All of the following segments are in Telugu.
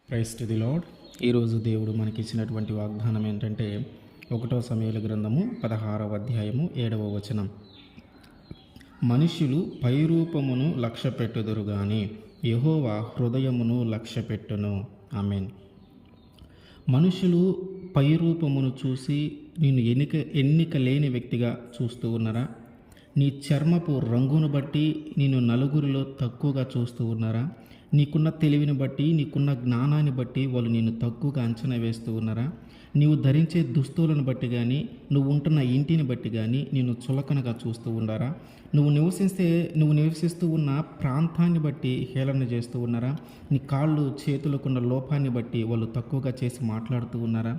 Praise to the lord. ఈరోజు దేవుడు మనకి ఇచ్చినటువంటి వాగ్దానం ఏంటంటే 1 సమూయేలు గ్రంథము 16వ అధ్యాయము 7వ వచనం. మనుష్యులు పైరూపమును లక్ష్యపెట్టుదురు గాని యెహోవా హృదయమును లక్ష్యపెట్టును. ఆమేన్. మనుషులు పైరూపమును చూసి నిన్ను ఎన్నిక లేని వ్యక్తిగా చూస్తూ ఉన్నారా? నీ చర్మపు రంగును బట్టి నిన్ను నలుగురిలో తక్కువగా చూస్తూ ఉన్నారా? నీకున్న తెలివిని బట్టి, నీకున్న జ్ఞానాన్ని బట్టి వాళ్ళు నిన్ను తక్కువగా అంచనా వేస్తూ ఉన్నారా? నీవు ధరించే దుస్తులను బట్టి కానీ, నువ్వు ఉంటున్న ఇంటిని బట్టి కానీ నిన్ను చులకనగా చూస్తూ ఉన్నారా? నువ్వు నివసిస్తూ ఉన్న ప్రాంతాన్ని బట్టి హేళన చేస్తూ ఉన్నారా? నీ కాళ్ళు చేతులకున్న లోపాన్ని బట్టి వాళ్ళు తక్కువగా చేసి మాట్లాడుతూ ఉన్నారా?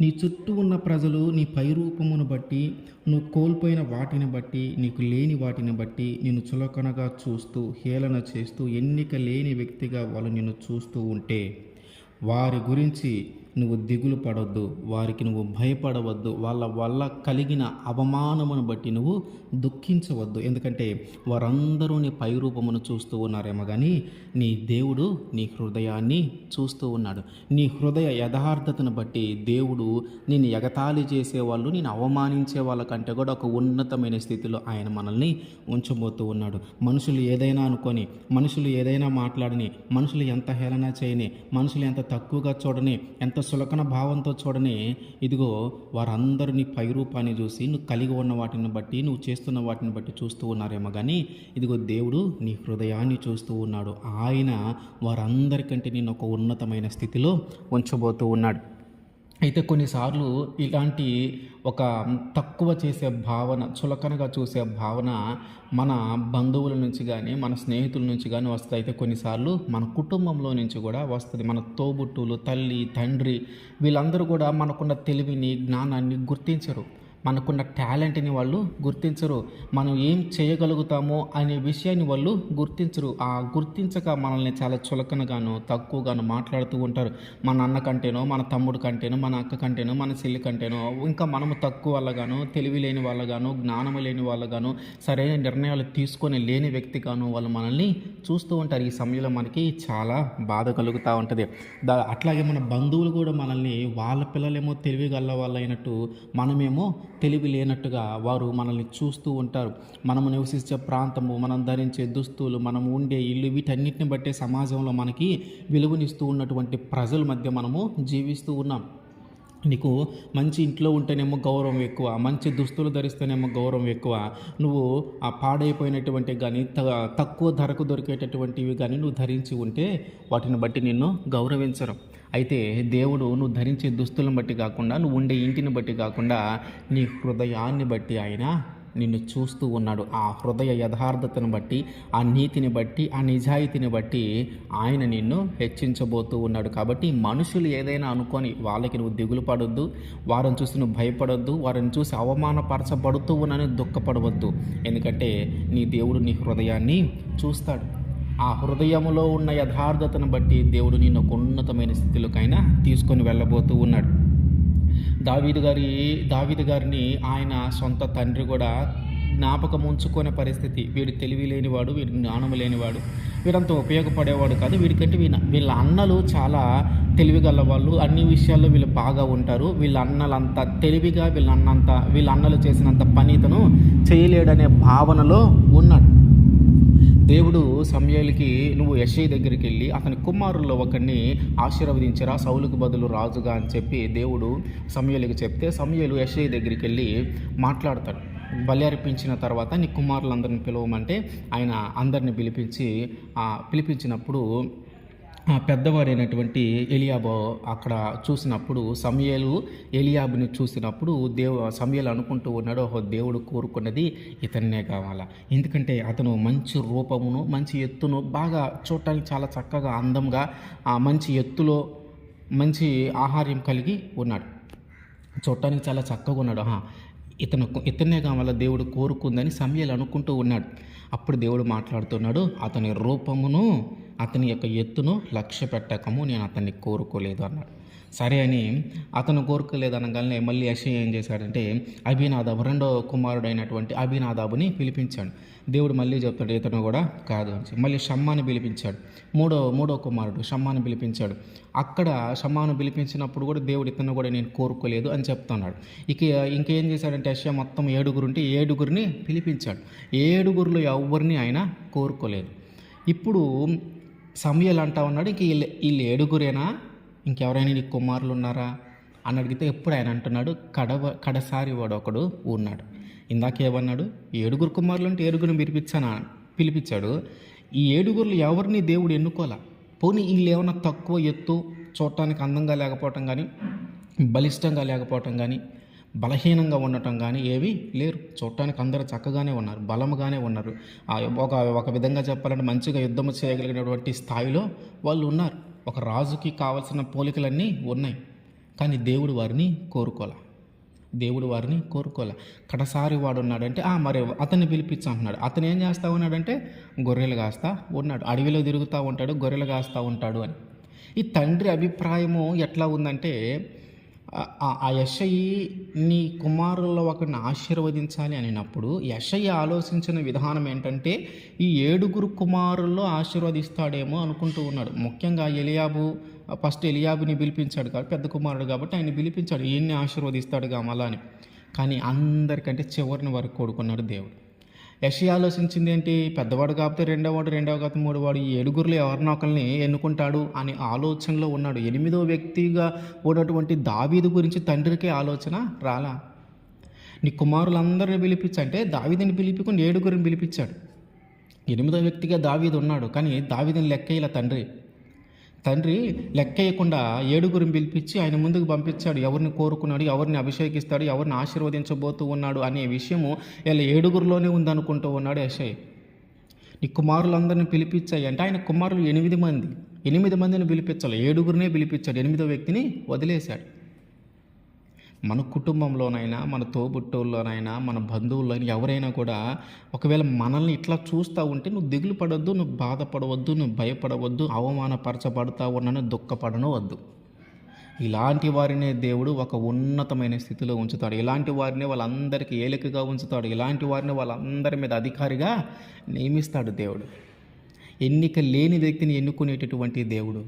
నీ చుట్టూ ఉన్న ప్రజలు నీ పైరూపమును బట్టి, నువ్వు కోల్పోయిన వాటిని బట్టి, నీకు లేని వాటిని బట్టి నిన్ను చులకనగా చూస్తూ, హేళన చేస్తూ, ఎన్నిక లేని వ్యక్తిగా వాళ్ళు నిన్ను చూస్తూ ఉంటే వారి గురించి నువ్వు దిగులు పడవద్దు, వారికి నువ్వు భయపడవద్దు, వాళ్ళ వల్ల కలిగిన అవమానమును బట్టి నువ్వు దుఃఖించవద్దు. ఎందుకంటే వారందరూ నీ పైరూపమును చూస్తూ ఉన్నారేమో కానీ నీ దేవుడు నీ హృదయాన్ని చూస్తూ ఉన్నాడు. నీ హృదయ యథార్థతను బట్టి దేవుడు నిన్ను ఎగతాళి చేసేవాళ్ళు, నేను అవమానించే వాళ్ళకంటే కూడా ఒక ఉన్నతమైన స్థితిలో ఆయన మనల్ని ఉంచబోతూ ఉన్నాడు. మనుషులు ఏదైనా అనుకొని, మనుషులు ఏదైనా మాట్లాడని, మనుషులు ఎంత హేళన చేయని, మనుషులు ఎంత తక్కువగా చూడని, ఎంత సులకన భావంతో చూడని, ఇదిగో వారందరూ నీ పైరూపాన్ని చూసి, నువ్వు కలిగి ఉన్న వాటిని బట్టి, నువ్వు చేస్తున్న వాటిని బట్టి చూస్తూ ఉన్నారేమో కానీ ఇదిగో దేవుడు నీ హృదయాన్ని చూస్తూ ఉన్నాడు. ఆయన వారందరికంటే నేను ఒక ఉన్నతమైన స్థితిలో ఉంచబోతూ ఉన్నాడు. అయితే కొన్నిసార్లు ఇలాంటి ఒక తక్కువ చేసే భావన, చులకనగా చూసే భావన మన బంధువుల నుంచి కానీ, మన స్నేహితుల నుంచి కానీ వస్తుంది. అయితే కొన్నిసార్లు మన కుటుంబంలో నుంచి కూడా వస్తుంది. మన తోబుట్టులు, తల్లి, తండ్రి వీళ్ళందరూ కూడా మనకున్న తెలివిని, జ్ఞానాన్ని గుర్తించరు. మనకున్న టాలెంట్ని వాళ్ళు గుర్తించరు. మనం ఏం చేయగలుగుతామో అనే విషయాన్ని వాళ్ళు గుర్తించరు. ఆ గుర్తించక మనల్ని చాలా చులకనగాను, తక్కువగాను మాట్లాడుతూ ఉంటారు. మన అన్న కంటేనో, మన తమ్ముడు కంటేనో, మన అక్క కంటేనో, మన చెల్లి కంటేనో, ఇంకా మనము తక్కువ వాళ్ళగాను, తెలివి లేని వాళ్ళగాను, జ్ఞానము లేని వాళ్ళగాను, సరైన నిర్ణయాలు తీసుకొని లేని వ్యక్తిగాను వాళ్ళు మనల్ని చూస్తూ ఉంటారు. ఈ సమయంలో మనకి చాలా బాధ కలుగుతూ ఉంటుంది. అట్లాగే మన బంధువులు కూడా మనల్ని, వాళ్ళ పిల్లలేమో తెలివి గల్ల వాళ్ళు అయినట్టు, మనమేమో తెలివి లేనట్టుగా వారు మనల్ని చూస్తూ ఉంటారు. మనము నివసించే ప్రాంతము, మనం ధరించే దుస్తులు, మనం ఉండే ఇల్లు, వీటన్నిటిని బట్టే సమాజంలో మనకి విలువనిస్తూ ఉన్నటువంటి ప్రజల మధ్య మనము జీవిస్తూ ఉన్నాం. నీకు మంచి ఇంట్లో ఉంటేనేమో గౌరవం ఎక్కువ, మంచి దుస్తులు ధరిస్తేనేమో గౌరవం ఎక్కువ. నువ్వు ఆ పాడైపోయినటువంటి కానీ, తక్కువ ధరకు దొరికేటటువంటివి కానీ నువ్వు ధరించి ఉంటే వాటిని బట్టి నిన్ను గౌరవించరు. అయితే దేవుడు నువ్వు ధరించే దుస్తులను బట్టి కాకుండా, నువ్వు ఉండే ఇంటిని బట్టి కాకుండా, నీ హృదయాన్ని బట్టి ఆయన నిన్ను చూస్తూ ఉన్నాడు. ఆ హృదయ యథార్థతను బట్టి, ఆ నీతిని బట్టి, ఆ నిజాయితీని బట్టి ఆయన నిన్ను హెచ్చించబోతూ ఉన్నాడు. కాబట్టి మనుషులు ఏదైనా అనుకొని వాళ్ళకి నువ్వు దిగులు పడొద్దు, వారిని చూసి నువ్వు భయపడొద్దు, వారిని చూసి అవమానపరచబడుతూ ఉన్నానని దుఃఖపడవద్దు. ఎందుకంటే నీ దేవుడు నీ హృదయాన్ని చూస్తాడు. ఆ హృదయంలో ఉన్న యథార్థతను బట్టి దేవుడు నిన్ను ఒక ఉన్నతమైన స్థితిలోకైనా తీసుకొని వెళ్ళబోతూ ఉన్నాడు. దావీదు గారిని ఆయన సొంత తండ్రి కూడా జ్ఞాపకం ఉంచుకునే పరిస్థితి. వీడు తెలివి లేనివాడు, వీడు జ్ఞానము లేనివాడు, వీడంతా ఉపయోగపడేవాడు కాదు, వీడికంటే వీళ్ళ అన్నలు చాలా తెలివి గల వాళ్ళు, అన్ని విషయాల్లో వీళ్ళు బాగా ఉంటారు, వీళ్ళ అన్నలంత తెలివిగా వీళ్ళ అన్నలు చేసినంత పని ఇతను చేయలేడనే భావనలో ఉన్నాడు. దేవుడు సమూయేలుకి, నువ్వు యెష్షయి దగ్గరికి వెళ్ళి అతని కుమారుల్లో ఒకరిని ఆశీర్వదించరా, సౌలుకు బదులు రాజుగా అని చెప్పి దేవుడు సమూయేలుకి చెప్తే, సమూయేలు యెష్షయి దగ్గరికి వెళ్ళి మాట్లాడతాడు. బలి అర్పించిన తర్వాత నీ కుమారులందరిని పిలవమంటే ఆయన అందరిని పిలిపించినప్పుడు పెద్దవాడైనటువంటి ఎలియాబు అక్కడ చూసినప్పుడు, సమూయేలు ఎలియాబుని చూసినప్పుడు సమూయేలు అనుకుంటూ ఉన్నాడు, ఓహో దేవుడు కోరుకున్నది ఇతన్నే కావాలా. ఎందుకంటే అతను మంచి రూపమును, మంచి ఎత్తును, బాగా చూడటానికి చాలా చక్కగా, అందంగా, మంచి ఎత్తులో మంచి ఆహార్యం కలిగి ఉన్నాడు, చూడటానికి చాలా చక్కగా ఉన్నాడు. ఇతన్నే కావాలా దేవుడు కోరుకుందని సమూయేలు అనుకుంటూ ఉన్నాడు. అప్పుడు దేవుడు మాట్లాడుతున్నాడు, అతని రూపమును, అతని యొక్క ఎత్తును లక్ష్య పెట్టకము, నేను అతన్ని కోరుకోలేదు అన్నాడు. సరే అని అతను కోరుకోలేదనగానే మళ్ళీ యెషయా ఏం చేశాడంటే అబీనాదాబు రెండో కుమారుడైనటువంటి అబీనాదాబుని పిలిపించాడు. దేవుడు మళ్ళీ చెప్తాడు ఇతను కూడా కాదు అని. మళ్ళీ షమ్మాని పిలిపించాడు. మూడో కుమారుడు షమ్మాని పిలిపించాడు. అక్కడ షమ్మాను పిలిపించినప్పుడు కూడా దేవుడు ఇతను కూడా నేను కోరుకోలేదు అని చెప్తున్నాడు. ఇంకేం చేశాడంటే యెషయా మొత్తం 7 ఉంటే 7 పిలిపించాడు. 7 ఎవరిని ఆయన కోరుకోలేదు. ఇప్పుడు సమూయేలు అంటా ఉన్నాడు, ఇంక వీళ్ళు 7 ఇంకెవరైనా నీకు కుమారులు ఉన్నారా అని అడిగితే ఎప్పుడు ఆయన అంటున్నాడు కడసారి వాడు ఒకడు ఉన్నాడు. ఇందాకేమన్నాడు 7 కుమారులు అంటే 7 పిలిపించాడు. ఈ 7 ఎవరిని దేవుడు ఎన్నుకోలే. పోనీ వీళ్ళు ఏమన్నా తక్కువ ఎత్తు, చూడటానికి అందంగా లేకపోవటం కానీ, బలిష్టంగా లేకపోవటం కానీ, బలహీనంగా ఉండటం కానీ ఏమీ లేరు. చూడటానికి అందరూ చక్కగానే ఉన్నారు, బలముగానే ఉన్నారు. ఒక విధంగా చెప్పాలంటే మంచిగా యుద్ధం చేయగలిగినటువంటి స్థాయిలో వాళ్ళు ఉన్నారు. ఒక రాజుకి కావాల్సిన పోలికలన్నీ ఉన్నాయి. కానీ దేవుడు వారిని కోరుకోలే. కడసారి వాడు ఉన్నాడంటే మరి అతన్ని పిలిపించు అంటున్నాడు. అతను ఏం చేస్తూ ఉన్నాడంటే గొర్రెలు కాస్తా ఉన్నాడు, అడవిలో తిరుగుతూ ఉంటాడు, గొర్రెలు కాస్తూ ఉంటాడు అని. ఈ తండ్రి అభిప్రాయము ఎట్లా ఉందంటే ఆ యెషయి నీ కుమారుల్లో ఒకరిని ఆశీర్వదించాలి అనినప్పుడు యెషయి ఆలోచించిన విధానం ఏంటంటే ఈ 7 కుమారుల్లో ఆశీర్వదిస్తాడేమో అనుకుంటూ ఉన్నాడు. ముఖ్యంగా ఫస్ట్ ఎలియాబుని పిలిపించాడు కాబట్టి, పెద్ద కుమారుడు కాబట్టి ఆయన పిలిపించాడు, ఈయన్ని ఆశీర్వదిస్తాడు కామలా అని. కానీ అందరికంటే చివరిని వరకు కోరుకున్నాడు దేవుడు. యెషయా ఆలోచించింది ఏంటి? పెద్దవాడు కాకపోతే రెండోవాడు కాకపోతే మూడోవాడు, ఈ 7 ఎవరినో ఒకరిని ఎన్నుకుంటాడు అనే ఆలోచనలో ఉన్నాడు. 8వ వ్యక్తిగా ఉన్నటువంటి దావీదు గురించి తండ్రికి ఆలోచన రాలా. నీ కుమారులందరిని పిలిపించంటే దావీదుని పిలిపించుకుని 7 పిలిపించాడు. 8వ వ్యక్తిగా దావీదు ఉన్నాడు, కానీ దావీదుని లెక్కేయాల తండ్రి లెక్కేయకుండా 7 పిలిపించి ఆయన ముందుకు పంపించాడు. ఎవరిని కోరుకున్నాడు, ఎవరిని అభిషేకిస్తాడు, ఎవరిని ఆశీర్వదించబోతూ ఉన్నాడు అనే విషయము ఇలా 7 ఉందనుకుంటూ ఉన్నాడు యెషయా. నీ కుమారులందరినీ పిలిపించాయి అంటే ఆయన కుమారులు 8 మందిని పిలిపించాలి, 7 పిలిపించాడు, 8వ వ్యక్తిని వదిలేశాడు. మన కుటుంబంలోనైనా, మన తోబుట్టువుల్లోనైనా, మన బంధువుల్లోనైనా ఎవరైనా కూడా ఒకవేళ మనల్ని ఇట్లా చూస్తూ ఉంటే నువ్వు దిగులు పడవద్దు, నువ్వు బాధపడవద్దు, నువ్వు భయపడవద్దు, అవమానపరచబడతా ఉన్నాను దుఃఖపడను వద్దు. ఇలాంటి వారినే దేవుడు ఒక ఉన్నతమైన స్థితిలో ఉంచుతాడు. ఇలాంటి వారిని వాళ్ళందరికీ ఏలికగా ఉంచుతాడు. ఇలాంటి వారిని వాళ్ళందరి మీద అధికారిగా నియమిస్తాడు దేవుడు. ఎన్నిక లేని వ్యక్తిని ఎన్నుకునేటటువంటి దేవుడు.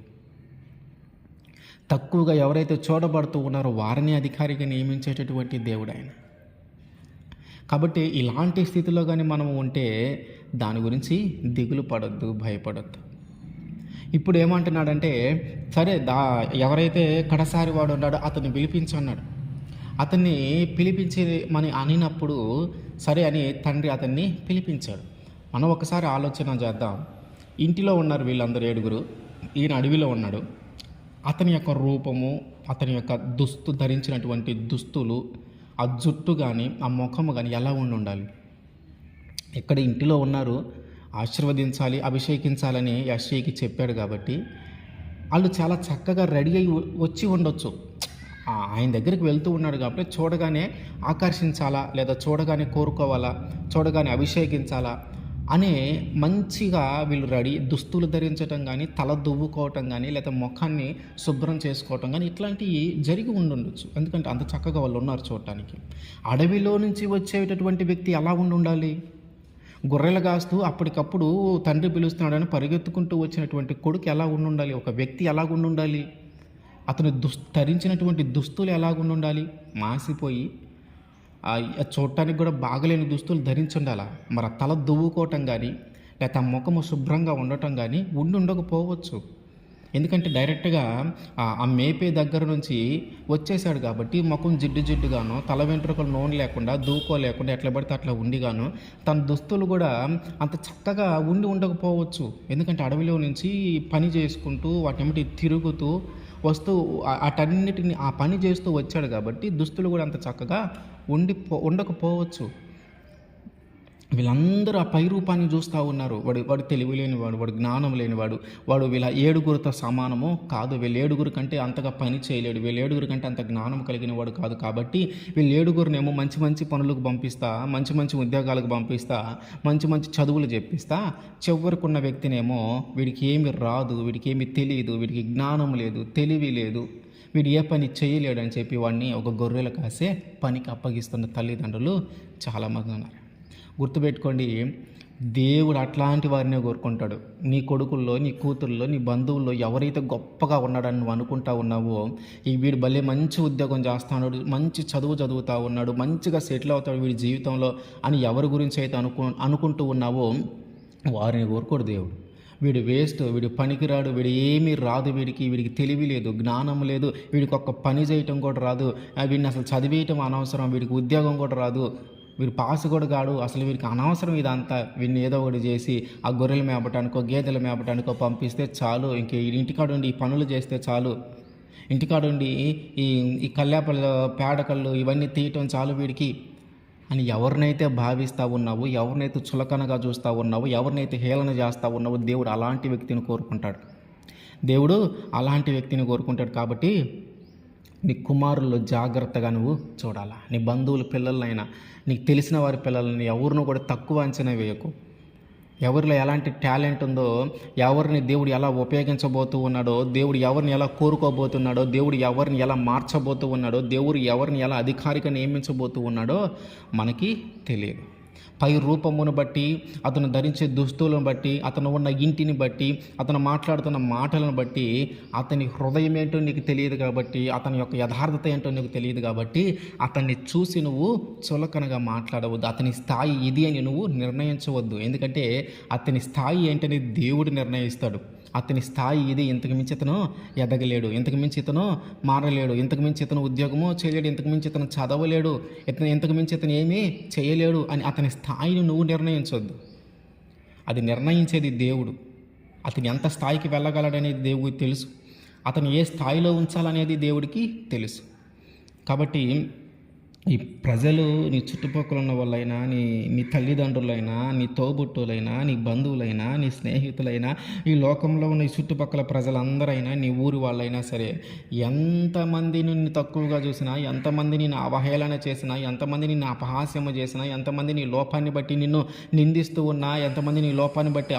తక్కువగా ఎవరైతే చూడబడుతూ ఉన్నారో వారిని అధికారిగా నియమించేటటువంటి దేవుడు ఆయన. కాబట్టి ఇలాంటి స్థితిలో కానీ మనం ఉంటే దాని గురించి దిగులు పడొద్దు, భయపడొద్దు. ఇప్పుడు ఏమంటున్నాడంటే సరే ఎవరైతే కడసారి వాడు ఉన్నాడో అతన్ని పిలిపించన్నాడు. అతన్ని పిలిపించమని అనినప్పుడు సరే అని తండ్రి అతన్ని పిలిపించాడు. మనం ఒకసారి ఆలోచన చేద్దాం. ఇంటిలో ఉన్నారు వీళ్ళందరూ 7. ఈయన అడవిలో ఉన్నాడు. అతని యొక్క రూపము, అతని యొక్క ధరించినటువంటి దుస్తులు, ఆ జుట్టు కానీ ఆ ముఖము కానీ ఎలా ఉండాలి? ఇక్కడ ఇంటిలో ఉన్నారు, ఆశీర్వదించాలి, అభిషేకించాలని యెషయాకి చెప్పాడు కాబట్టి వాళ్ళు చాలా చక్కగా రెడీ అయ్యి వచ్చి ఉండొచ్చు. ఆయన దగ్గరికి వెళ్తూ ఉన్నాడు కాబట్టి చూడగానే ఆకర్షించాలా, లేదా చూడగానే కోరుకోవాలా, చూడగానే అభిషేకించాలా అనే మంచిగా వీళ్ళు దుస్తులు ధరించటం కానీ, తల దువ్వుకోవటం కానీ, లేదా ముఖాన్ని శుభ్రం చేసుకోవటం కానీ ఇట్లాంటివి జరిగి ఉండొచ్చు. ఎందుకంటే అంత చక్కగా వాళ్ళు ఉన్నారు చూడటానికి. అడవిలో నుంచి వచ్చేటటువంటి వ్యక్తి ఎలా ఉండాలి? గొర్రెలు కాస్తూ అప్పటికప్పుడు తండ్రి పిలుస్తున్నాడని పరిగెత్తుకుంటూ వచ్చినటువంటి కొడుకు ఎలా ఉండాలి? ఒక వ్యక్తి ఎలా ఉండాలి? అతను ధరించినటువంటి దుస్తులు ఎలా ఉండాలి? మాసిపోయి చూడటానికి కూడా బాగలేని దుస్తులు ధరించి ఉండాలా? మరి తల దువ్వుకోవటం కానీ, లేకపోతే ఆ ముఖము శుభ్రంగా ఉండటం కానీ ఉండకపోవచ్చు. ఎందుకంటే డైరెక్ట్గా ఆ మేపే దగ్గర నుంచి వచ్చేసాడు కాబట్టి ముఖం జిడ్డుగాను, తల వెంట్రుకలు నూనె లేకుండా, దూకోలేకుండా ఎట్లా పడితే అట్లా ఉండిగాను, తన దుస్తులు కూడా అంత చక్కగా ఉండకపోవచ్చు. ఎందుకంటే అడవిలో నుంచి పని చేసుకుంటూ వాటి తిరుగుతూ వస్తూ అటన్నిటిని ఆ పని చేస్తూ వచ్చాడు కాబట్టి దుస్తులు కూడా అంత చక్కగా ఉండకపోవచ్చు. వీళ్ళందరూ ఆ పై రూపాన్ని చూస్తూ ఉన్నారు. వాడు తెలివి లేనివాడు, వాడు జ్ఞానం లేనివాడు, వాడు వీళ్ళ 7 సమానము కాదు, వీళ్ళు 7 కంటే అంతగా పని చేయలేడు, వీళ్ళు 7 కంటే అంత జ్ఞానం కలిగిన వాడు కాదు. కాబట్టి వీళ్ళు 7 మంచి మంచి పనులకు పంపిస్తా, మంచి మంచి ఉద్యోగాలకు పంపిస్తా, మంచి మంచి చదువులు చెప్పిస్తా, చివరికున్న వ్యక్తినేమో వీడికి ఏమి రాదు, వీడికి ఏమి తెలియదు, వీడికి జ్ఞానం లేదు, తెలివి లేదు, వీడు ఏ పని చేయలేడని చెప్పి వాడిని ఒక గొర్రెలు కాసే పనికి అప్పగిస్తున్న తల్లిదండ్రులు చాలామంది ఉన్నారు. గుర్తుపెట్టుకోండి, దేవుడు అట్లాంటి వారినే కోరుకుంటాడు. నీ కొడుకుల్లో, నీ కూతుర్లో, నీ బంధువుల్లో ఎవరైతే గొప్పగా ఉన్నాడని నువ్వు అనుకుంటా ఉన్నావో, ఈ వీడు భలే మంచి ఉద్యోగం చేస్తున్నాడు, మంచి చదువు చదువుతూ ఉన్నాడు, మంచిగా సెటిల్ అవుతాడు వీడి జీవితంలో అని ఎవరి గురించి అయితే అనుకుంటూ ఉన్నావో వారిని కోరుకోడు దేవుడు. వీడు వేస్ట్, వీడు పనికిరాడు, వీడు ఏమీ రాదు, వీడికి తెలివి లేదు, జ్ఞానం లేదు, వీడికి ఒక్క పని చేయటం కూడా రాదు, వీడిని అసలు చదివేయటం అనవసరం, వీడికి ఉద్యోగం కూడా రాదు, వీడు పాస్ కూడా కాడు, అసలు వీడికి అనవసరం ఇదంతా, వీడిని ఏదో ఒకటి చేసి ఆ గొర్రెలు మేపటానికో గేదెలు మేపటానికో పంపిస్తే చాలు, ఇంక ఇంటికాడుండి ఈ పనులు చేస్తే చాలు, ఇంటికాడుండి ఈ కల్లాపలు పేడకళ్ళు ఇవన్నీ తీయటం చాలు వీడికి అని ఎవరినైతే భావిస్తూ ఉన్నావో, ఎవరినైతే చులకనగా చూస్తూ ఉన్నావో, ఎవరినైతే హేళన చేస్తూ ఉన్నావో దేవుడు అలాంటి వ్యక్తిని కోరుకుంటాడు. దేవుడు అలాంటి వ్యక్తిని కోరుకుంటాడు. కాబట్టి నీ కుమారుల్లో జాగ్రత్తగా నువ్వు చూడాలా. నీ బంధువుల పిల్లలైనా, నీకు తెలిసిన వారి పిల్లలని ఎవరినూ కూడా తక్కువ అంచనా వేయకు. ఎవరిలో ఎలాంటి టాలెంట్ ఉందో, ఎవరిని దేవుడు ఎలా ఉపయోగించబోతూ ఉన్నాడో, దేవుడు ఎవరిని ఎలా కోరుకోబోతున్నాడో, దేవుడు ఎవరిని ఎలా మార్చబోతూ ఉన్నాడో, దేవుడు ఎవరిని ఎలా అధికారిగా నియమించబోతూ ఉన్నాడో మనకి తెలియదు. పై రూపమును బట్టి, అతను ధరించే దుస్తులను బట్టి, అతను ఉన్న ఇంటిని బట్టి, అతను మాట్లాడుతున్న మాటలను బట్టి అతని హృదయం ఏంటో నీకు తెలియదు కాబట్టి, అతని యొక్క యథార్థత ఏంటో నీకు తెలియదు కాబట్టి అతన్ని చూసి నువ్వు చులకనగా మాట్లాడవద్దు. అతని స్థాయి ఇది అని నువ్వు నిర్ణయించవద్దు. ఎందుకంటే అతని స్థాయి ఏంటని దేవుడు నిర్ణయిస్తాడు. అతని స్థాయి ఇది, ఇంతకు మించి ఇతను ఎదగలేడు, ఇంతకు మించి ఇతను మారలేడు, ఇంతకు మించి ఇతను ఉద్యోగమో చేయలేడు, ఇంతకు మించి ఇతను చదవలేడు, ఇంతకు మించి ఇతను ఏమీ చేయలేడు అని అతని స్థాయిని నువ్వు నిర్ణయించవద్దు. అది నిర్ణయించేది దేవుడు. అతను ఎంత స్థాయికి వెళ్ళగలడనేది దేవుడికి తెలుసు. అతను ఏ స్థాయిలో ఉంచాలనేది దేవుడికి తెలుసు. కాబట్టి ఈ ప్రజలు, నీ చుట్టుపక్కల ఉన్న వాళ్ళైనా, నీ తల్లిదండ్రులైనా, నీ తోబుట్టులైనా, నీ బంధువులైనా, నీ స్నేహితులైనా, ఈ లోకంలో ఉన్న ఈ చుట్టుపక్కల ప్రజలందరైనా, నీ ఊరి వాళ్ళైనా సరే, ఎంతమంది నిన్ను తక్కువగా చూసినా, ఎంతమంది నిన్ను అవహేళన చేసినా, ఎంతమంది నిన్ను అపహాస్యము చేసినా, ఎంతమంది నీ లోపాన్ని బట్టి నిన్ను నిందిస్తూ ఉన్నా, ఎంతమంది నీ లోపాన్ని బట్టి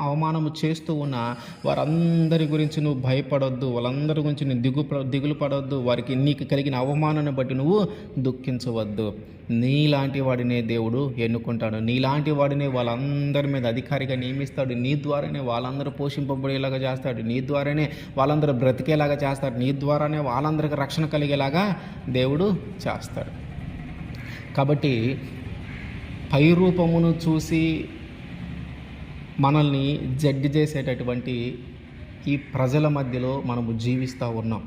అవమానము చేస్తూ ఉన్నా, వారందరి గురించి నువ్వు భయపడొద్దు, వాళ్ళందరి గురించి నువ్వు దిగులు పడొద్దు, వారికి నీకు కలిగిన అవమానాన్ని బట్టి నువ్వు దుఃఖించవద్దు. నీలాంటి వాడినే దేవుడు ఎన్నుకుంటాడు. నీలాంటి వాడినే వాళ్ళందరి మీద అధికారిగా నియమిస్తాడు. నీ ద్వారానే వాళ్ళందరూ పోషింపబడేలాగా చేస్తాడు. నీ ద్వారానే వాళ్ళందరూ బ్రతికేలాగా చేస్తాడు. నీ ద్వారానే వాళ్ళందరికీ రక్షణ కలిగేలాగా దేవుడు చేస్తాడు. కాబట్టి పై రూపమును చూసి మనల్ని జడ్జి చేసేటటువంటి ఈ ప్రజల మధ్యలో మనము జీవిస్తూ ఉన్నాం.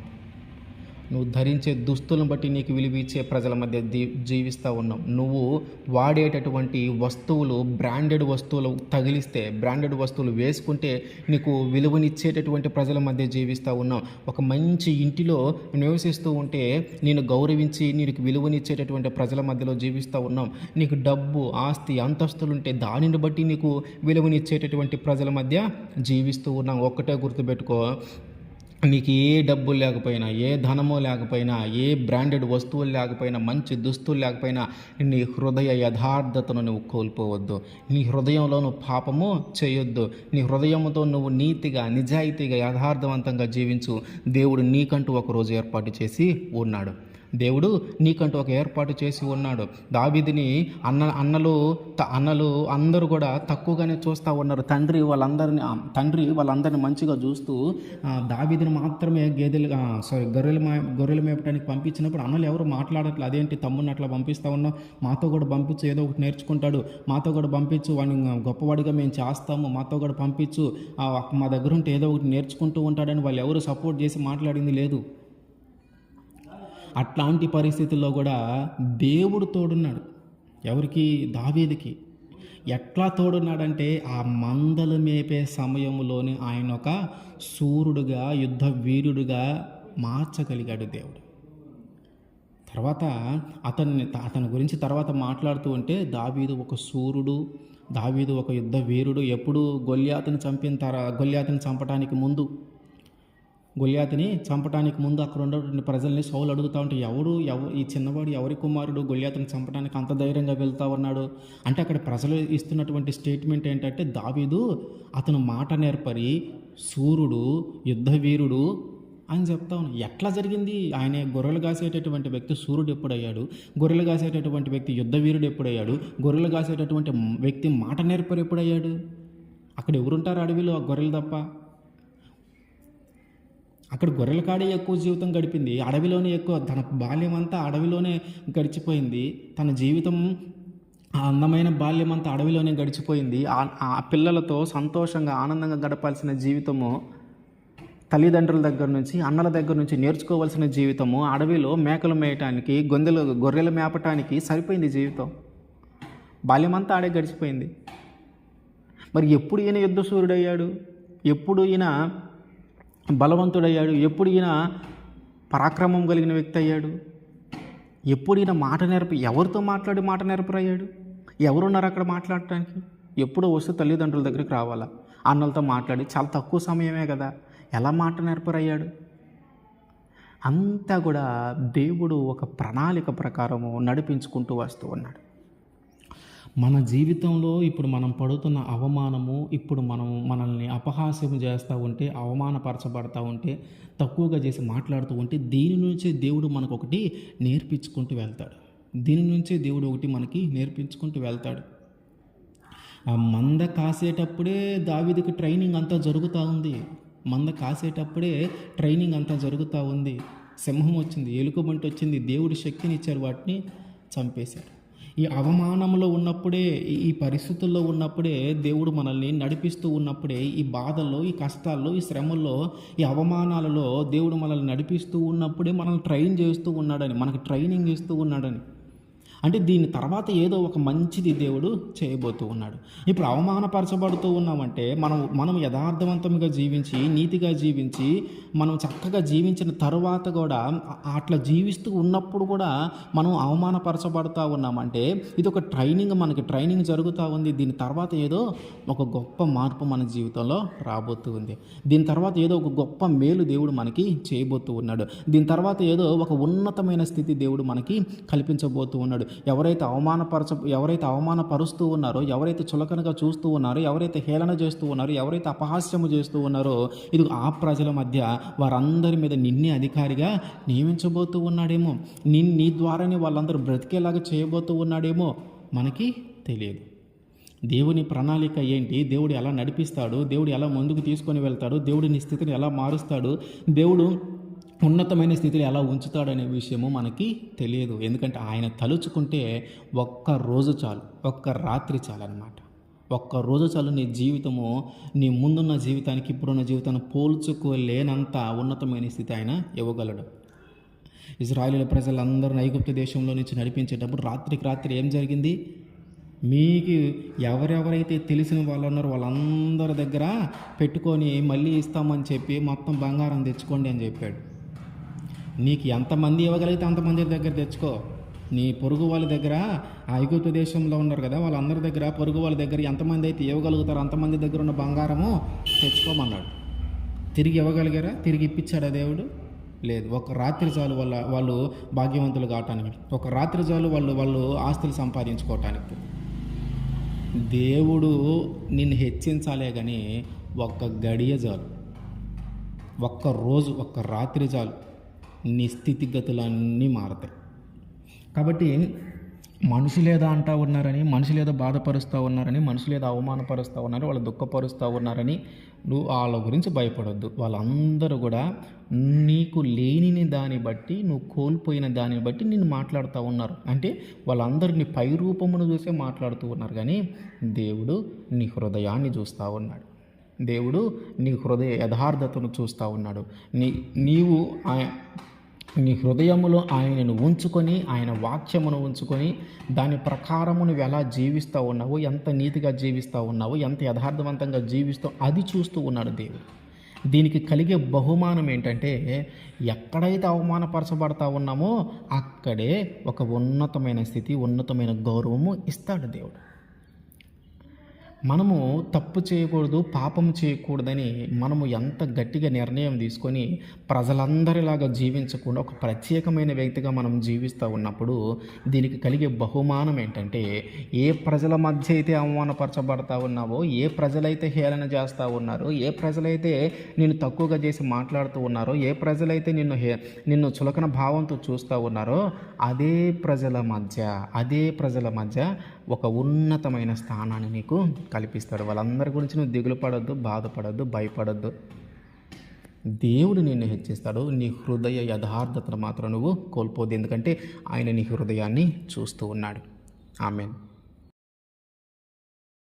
నువ్వు ధరించే దుస్తులను బట్టి నీకు విలువిచ్చే ప్రజల మధ్య జీవిస్తూ ఉన్నావు. నువ్వు వాడేటటువంటి వస్తువులు, బ్రాండెడ్ వస్తువులు తగిలిస్తే, బ్రాండెడ్ వస్తువులు వేసుకుంటే నీకు విలువనిచ్చేటటువంటి ప్రజల మధ్య జీవిస్తూ ఉన్నావు. ఒక మంచి ఇంటిలో నివసిస్తూ ఉంటే నేను గౌరవించి నీకు విలువనిచ్చేటటువంటి ప్రజల మధ్యలో జీవిస్తూ ఉన్నాం. నీకు డబ్బు, ఆస్తి, అంతస్తులుంటే దానిని బట్టి నీకు విలువనిచ్చేటటువంటి ప్రజల మధ్య జీవిస్తూ ఉన్నాం. ఒక్కటే గుర్తుపెట్టుకో, నీకు ఏ డబ్బులు లేకపోయినా, ఏ ధనమో లేకపోయినా, ఏ బ్రాండెడ్ వస్తువులు లేకపోయినా, మంచి దుస్తులు లేకపోయినా, నీ హృదయ యథార్థతను నువ్వు కోల్పోవద్దు. నీ హృదయంలో నువ్వు పాపము చేయొద్దు. నీ హృదయంతో నువ్వు నీతిగా, నిజాయితీగా, యథార్థవంతంగా జీవించు. దేవుడు నీకంటూ ఒకరోజు ఏర్పాటు చేసి ఉన్నాడు. దేవుడు నీకంటూ ఒక ఏర్పాటు చేసి ఉన్నాడు. దావీదుని అన్నలు అందరూ కూడా తక్కువగానే చూస్తూ ఉన్నారు. తండ్రి వాళ్ళందరినీ మంచిగా చూస్తూ దావీదుని మాత్రమే గొర్రెలు మేపడానికి పంపించినప్పుడు అన్నలు ఎవరు మాట్లాడట్లేదు. అదేంటి తమ్ముడిని అట్లా పంపిస్తూ ఉన్నావు, మాతో కూడా పంపించు, ఏదో ఒకటి నేర్చుకుంటాడు, మాతో కూడా పంపించు, వాడిని గొప్పవాడిగా మేము చేస్తాము, మాతో కూడా పంపించు, మా దగ్గర ఉంటే ఏదో ఒకటి నేర్చుకుంటూ ఉంటాడని వాళ్ళు ఎవరు సపోర్ట్ చేసి మాట్లాడింది లేదు. అట్లాంటి పరిస్థితుల్లో కూడా దేవుడు తోడున్నాడు. ఎవరికి? దావీదుకి. ఎట్లా తోడున్నాడంటే ఆ మందలు మేపే సమయంలోనే ఆయన ఒక శూరుడుగా, యుద్ధ వీరుడుగా మార్చగలిగాడు దేవుడు. తర్వాత అతని గురించి తర్వాత మాట్లాడుతూ ఉంటే దావీదు ఒక శూరుడు, దావీదు ఒక యుద్ధ వీరుడు. ఎప్పుడు? గొల్యాతుని చంపటానికి ముందు, గొల్యాతుని చంపడానికి ముందు అక్కడ ఉన్నటువంటి ప్రజల్ని సౌలు అడుగుతూ ఉంటే ఈ చిన్నవాడు ఎవరి కుమారుడు గొల్యాతుని చంపడానికి అంత ధైర్యంగా వెళ్తూ ఉన్నాడు అంటే అక్కడ ప్రజలు ఇస్తున్నటువంటి స్టేట్మెంట్ ఏంటంటే దావీదు అతను మాట నేర్పరి, శూరుడు, యుద్ధ వీరుడు, ఆయన చెప్తా ఉన్నాడు. ఎట్లా జరిగింది? ఆయన గొర్రెలు కాసేటటువంటి వ్యక్తి సూర్యుడు ఎప్పుడయ్యాడు? గొర్రెలు కాసేటటువంటి వ్యక్తి యుద్ధ వీరుడు ఎప్పుడయ్యాడు? గొర్రెలు కాసేటటువంటి వ్యక్తి మాట నేర్పరు ఎప్పుడయ్యాడు? అక్కడ ఎవరుంటారు అడవిలో? ఆ గొర్రెలు తప్ప. అక్కడ గొర్రెల కాడే ఎక్కువ జీవితం గడిపింది, అడవిలోనే ఎక్కువ. తన బాల్యం అంతా అడవిలోనే గడిచిపోయింది. తన జీవితం, ఆ అందమైన బాల్యం అంతా అడవిలోనే గడిచిపోయింది. ఆ పిల్లలతో సంతోషంగా ఆనందంగా గడపాల్సిన జీవితము, తల్లిదండ్రుల దగ్గర నుంచి అన్నల దగ్గర నుంచి నేర్చుకోవాల్సిన జీవితము అడవిలో మేకలు మేయటానికి, గొర్రెలు మేపటానికి సరిపోయింది జీవితం. బాల్యం అంతా ఆడే గడిచిపోయింది. మరి ఎప్పుడు ఈయన యుద్ధశూరుడయ్యాడు? ఎప్పుడు ఈయన బలవంతుడయ్యాడు? ఎప్పుడు ఈయన పరాక్రమం కలిగిన వ్యక్తి అయ్యాడు? ఎప్పుడు ఈయన ఎవరితో మాట్లాడి మాట నేర్పరయ్యాడు? ఎవరున్నారు అక్కడ మాట్లాడటానికి? ఎప్పుడో వస్తే తల్లిదండ్రుల దగ్గరికి రావాలా? అన్నలతో మాట్లాడి చాలా తక్కువ సమయమే కదా, ఎలా మాట నేర్పరయ్యాడు? అంతా కూడా దేవుడు ఒక ప్రణాళిక ప్రకారము నడిపించుకుంటూ వస్తూ ఉన్నాడు. మన జీవితంలో ఇప్పుడు మనం పడుతున్న అవమానము, ఇప్పుడు మనల్ని అపహాస్యం చేస్తూ ఉంటే, అవమానపరచబడతా ఉంటే, తక్కువగా చేసి మాట్లాడుతూ ఉంటే, దీని నుంచే దేవుడు మనకు ఒకటి నేర్పించుకుంటూ వెళ్తాడు. దీని నుంచే దేవుడు ఒకటి మనకి నేర్పించుకుంటూ వెళ్తాడు. ఆ మంద కాసేటప్పుడే దావీదుకి ట్రైనింగ్ అంతా జరుగుతూ ఉంది. మంద కాసేటప్పుడే ట్రైనింగ్ అంతా జరుగుతూ ఉంది. సింహం వచ్చింది, ఎలుకబంటి వచ్చింది, దేవుడు శక్తిని ఇచ్చారు, వాటిని చంపేశాడు. ఈ అవమానంలో ఉన్నప్పుడే, ఈ పరిస్థితుల్లో ఉన్నప్పుడే, దేవుడు మనల్ని నడిపిస్తూ ఉన్నప్పుడే, ఈ బాధల్లో, ఈ కష్టాల్లో, ఈ శ్రమల్లో, ఈ అవమానాలలో దేవుడు మనల్ని నడిపిస్తూ ఉన్నప్పుడే మనల్ని ట్రైన్ చేస్తూ ఉన్నాడని, మనకి ట్రైనింగ్ ఇస్తూ ఉన్నాడని. అంటే దీని తర్వాత ఏదో ఒక మంచిది దేవుడు చేయబోతూ ఉన్నాడు. ఇప్పుడు అవమానపరచబడుతూ ఉన్నామంటే మనం యథార్థవంతంగా జీవించి, నీతిగా జీవించి, మనం చక్కగా జీవించిన తరువాత కూడా అట్లా జీవిస్తూ ఉన్నప్పుడు కూడా మనం అవమానపరచబడుతూ ఉన్నామంటే ఇది ఒక మనకి ట్రైనింగ్ జరుగుతూ ఉంది. దీని తర్వాత ఏదో ఒక గొప్ప మార్పు మన జీవితంలో రాబోతూ ఉంది. దీని తర్వాత ఏదో ఒక గొప్ప మేలు దేవుడు మనకి చేయబోతూ ఉన్నాడు. దీని తర్వాత ఏదో ఒక ఉన్నతమైన స్థితి దేవుడు మనకి కల్పించబోతూ ఉన్నాడు. ఎవరైతే అవమానపరుస్తూ ఉన్నారో, ఎవరైతే చులకనగా చూస్తూ ఉన్నారో, ఎవరైతే హేళన చేస్తూ ఉన్నారో, ఎవరైతే అపహాస్యము చేస్తూ ఉన్నారో, ఇది ఆ ప్రజల మధ్య వారందరి మీద నిన్నే అధికారిగా నియమించబోతూ ఉన్నాడేమో, నీ ద్వారానే వాళ్ళందరూ బ్రతికేలాగా చేయబోతూ ఉన్నాడేమో మనకి తెలియదు. దేవుని ప్రణాళిక ఏంటి? దేవుడు ఎలా నడిపిస్తాడు? దేవుడు ఎలా ముందుకు తీసుకొని వెళ్తాడు? దేవుడు నీ స్థితిని ఎలా మారుస్తాడు? దేవుడు ఉన్నతమైన స్థితిలో ఎలా ఉంచుతాడనే విషయము మనకి తెలియదు. ఎందుకంటే ఆయన తలుచుకుంటే ఒక్క రోజు చాలు, ఒక్క రాత్రి చాలన్నమాట. ఒక్క రోజు చాలు నీ జీవితము, నీ ముందున్న జీవితానికి ఇప్పుడున్న జీవితాన్ని పోల్చుకోలేనంత ఉన్నతమైన స్థితి ఆయన ఇవ్వగలడు. ఇశ్రాయేలు ప్రజలందరూ ఐగుప్తు దేశంలో నుంచి నడిపించేటప్పుడు రాత్రికి రాత్రి ఏం జరిగింది? మీకు ఎవరెవరైతే తెలిసిన వాళ్ళు ఉన్నారో వాళ్ళందరి దగ్గర పెట్టుకొని మళ్ళీ ఇస్తామని చెప్పి మొత్తం బంగారం తెచ్చుకోండి అని చెప్పాడు. నీకు ఎంతమంది ఇవ్వగలిగితే అంతమంది దగ్గర తెచ్చుకో. నీ పొరుగు వాళ్ళ దగ్గర, ఆ ఐగుప్తు దేశంలో ఉన్నారు కదా, వాళ్ళందరి దగ్గర, పొరుగు వాళ్ళ దగ్గర ఎంతమంది అయితే ఇవ్వగలుగుతారో అంతమంది దగ్గర ఉన్న బంగారము తెచ్చుకోమన్నాడు. తిరిగి ఇవ్వగలిగారా? తిరిగి ఇప్పించాడా దేవుడు? లేదు. ఒక రాత్రి చాలు వాళ్ళు భాగ్యవంతులు కావటానికి, ఒక రాత్రి చాలు వాళ్ళు ఆస్తులు సంపాదించుకోవటానికి. దేవుడు నిన్ను హెచ్చించాలే కానీ ఒక్క గడియ చాలు, ఒక్క రోజు, ఒక్క రాత్రి చాలు, నీ స్థితిగతులన్నీ మారతాయి. కాబట్టి మనుషులేదో అంటూ ఉన్నారని, మనుషులేదో బాధపరుస్తూ ఉన్నారని, మనుషులేదో అవమానపరుస్తూ ఉన్నారు, వాళ్ళు దుఃఖపరుస్తూ ఉన్నారని నువ్వు వాళ్ళ గురించి భయపడొద్దు. వాళ్ళందరూ కూడా నీకు లేనిని దాన్ని బట్టి, నువ్వు కోల్పోయిన దాన్ని బట్టి నిన్ను మాట్లాడుతూ ఉన్నారు. అంటే వాళ్ళందరూ నీ పై రూపమును చూసే మాట్లాడుతూ ఉన్నారు, కానీ దేవుడు నీ హృదయాన్ని చూస్తూ ఉన్నాడు. దేవుడు నీ హృదయ యథార్థతను చూస్తూ ఉన్నాడు. నీ హృదయములో ఆయనను ఉంచుకొని, ఆయన వాక్యమును ఉంచుకొని, దాని ప్రకారము నువ్వు ఎలా జీవిస్తూ ఉన్నావో, ఎంత నీతిగా జీవిస్తూ ఉన్నావో, ఎంత యథార్థవంతంగా జీవిస్తావు, అది చూస్తూ ఉన్నాడు దేవుడు. దీనికి కలిగే బహుమానం ఏంటంటే, ఎక్కడైతే అవమానపరచబడతా ఉన్నామో అక్కడే ఒక ఉన్నతమైన స్థితి, ఉన్నతమైన గౌరవము ఇస్తాడు దేవుడు. మనము తప్పు చేయకూడదు, పాపం చేయకూడదని మనము ఎంత గట్టిగా నిర్ణయం తీసుకొని ప్రజలందరిలాగా జీవించకుండా ఒక ప్రత్యేకమైన వ్యక్తిగా మనం జీవిస్తూ ఉన్నప్పుడు దీనికి కలిగే బహుమానం ఏంటంటే, ఏ ప్రజల మధ్య అయితే అవమానపరచబడతా ఉన్నావో, ఏ ప్రజలైతే హేళన చేస్తూ ఉన్నారో, ఏ ప్రజలైతే నిన్ను తక్కువగా చేసి మాట్లాడుతూ ఉన్నారో, ఏ ప్రజలైతే నిన్ను చులకన భావంతో చూస్తూ ఉన్నారో అదే ప్రజల మధ్య ఒక ఉన్నతమైన స్థానాన్ని నీకు కల్పిస్తాడు. వాళ్ళందరి గురించి నువ్వు దిగులు పడొద్దు, బాధపడొద్దు, భయపడొద్దు. దేవుడు నిన్ను హెచ్చిస్తాడు. నీ హృదయ యథార్థతను మాత్రం నువ్వు కోల్పోద్దు. ఎందుకంటే ఆయన నీ హృదయాన్ని చూస్తూ ఉన్నాడు. ఆమేన్.